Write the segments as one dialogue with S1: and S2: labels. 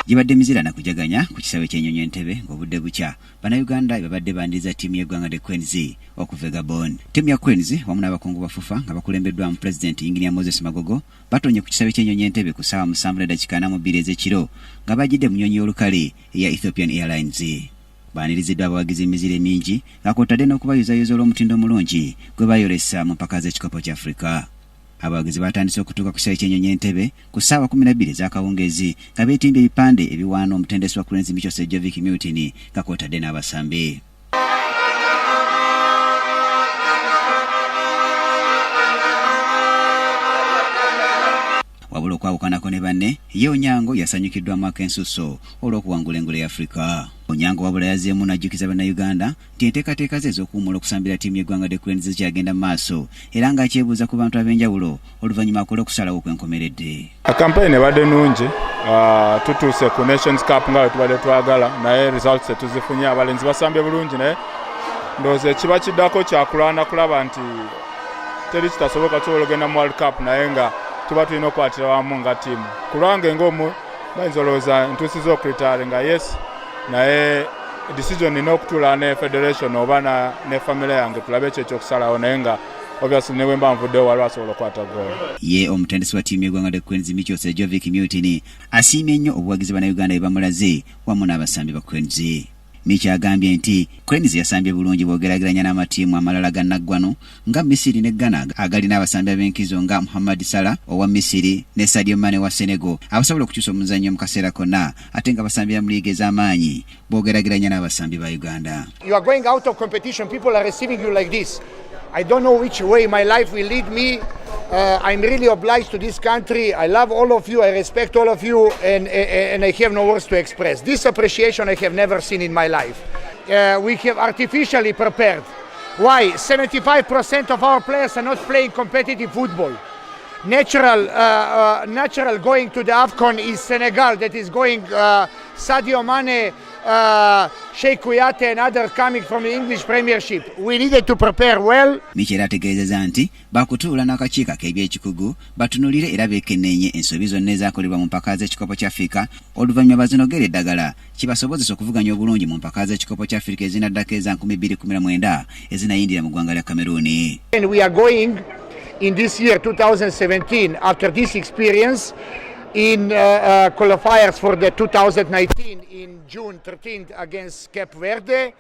S1: gibadde mizira na kujaganya ku kisawe ky'ennyonyi Entebbe ng'obudde bukya. Bannayuganda babadde bandiriza ttiimu y'eggwanga The Queens okuva Gabon. Ttiimu ya Queens wamu n'abakungu ba FUFA nga bakulembeddwamu Pulezidenti Engineer Moses Magogo batonye ku kisawe ky'ennyonyi Entebbe ku ssaawa 7:42 ez'ekiro nga bajjidde mu nnyonyi y'olukale eya Ethiopian Airlines. Baaniriziddwa abawagizi emizire mingi nga kw'otadde n'okubayuzaayuza olw'omutindo omulungi gwe bayolesa mu mpaka z'ekikopo kya Afrika. Abawagizi batandise okutuuka ku kisawe ky'ennyonyi Entebbe ku ssaawa 12 ez'akawungeezi nga beetimbye ebipande ebiwaana omutendesi wa Queens Micho Sejjovic Mutiny nga kw'otadde n'abasambi. Wabula okwawukanako ne banne, ye Onyango yasanyukiddwamu akensuso olw'okuwangula engule ya Afrika. Onyango wabula yazzeemu n'ajjukiza Bannayuganda nti enteekateeka ze ez'okuwummula okusambira ttiimu y'eggwanga The Queens zikyagenda mu maaso era ng'akyebuuza ku bantu ab'enjawulo oluvannyuma akole okusalawo kwenkomeredde.
S2: Kampeyini ebadde nnungi, tutuuse ku Nations Cup nga bwe tubadde twagala naye results tetuzifunye. Abalenzi basambye bulungi naye ndowooza ekiba kiddako kyakulwana kulaba nti teri kitasoboka tusobola ogenda mu World Cup naye nga tuba tulina okukwatira wamu nga ttiimu. Ku lwange ng'omu bayinza olowooza ntuusiza okuritaale nga yes naye decision nina okutuula ne federation oba ne family yange tulabe ekyo ekyokusalawo naye nga obviously ne bwe mba nvuddewo waliwo asobola okukwata goal.
S1: Ye omutendesi wa ttiimu y'eggwanga The Queens Micho Sejjovic Mutiny asiimye nnyo obuwagizi Bannayuganda bwe bamulaze wamu n'abasambi ba Queens. Micho agambye nti Queens yasambye bulungi bw'ogeraageranya n'amatiimu amalala ga nnaggwano nga Misiri ne Ghana agalina abasambi ab'enkizo nga Mohamed Salah owa Misiri ne Sadio Mane wa Senegal abasobola okukyusa omuzannyo mu kaseera konna ate nga basambira mu liiga ez'amaanyi bw'ogeraageranya n'abasambi ba Uganda.
S3: You are going out of competition, people are receiving you like this. I don't know which way my life will lead me. I'm really obliged to this country. I love all of you. I respect all of you, and I have no words to express. This appreciation I have never seen in my life. We have artificially prepared. Why? 75% of our players are not playing competitive football. Natural going to the AFCON is Senegal. That is going Sadio Mane, Sheikh Kouyaté and others coming from the English Premiership. We needed to prepare well.
S1: Micho ategeezezza nti bakutuula n'akakiiko ak'ebyekikugu batunuulire era beekenneenye ensobi zonna ezaakolebwa mu mpaka z'ekikopo kya Afrika oluvannyuma bazinogera eddagala kibasobozesa okuvuganya obulungi mu mpaka z'ekikopo kya Afrika ezinaddako eza 2019 ezinayindira mu ggwanga lya Cameroon.
S3: And we are going in this year 2017 after this experience in qualifiers for the 2019 in June 13th against Cape Verde.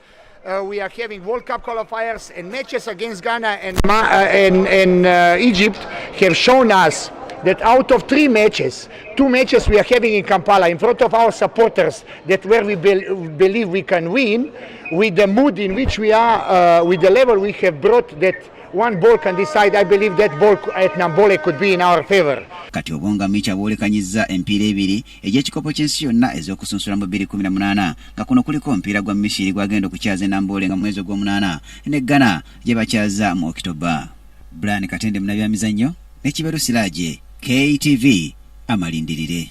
S3: We are having World Cup qualifiers and matches against Ghana and Egypt have shown us that out of 3 matches, 2 matches we are having in Kampala in front of our supporters, that where we believe we can win, with the mood in which we are, with the level we have brought, that one ball can decide. I believe that ball at Nambole could be in our favor.
S1: Kati obonga Micho aboolekanyizza empiira ebiri egy'ekikopo ky'ensi yonna ez'okusunsula mu 2018 nga kuno kuliko omupiira gwa Misiri gwagenda okukyaza Nambole nga mwezi ogw'omunaana ne Ghana gye bakyaza mu October. Brian Katende munabyamizannyo ne Kiberu Siraaje, KTV amalindirire.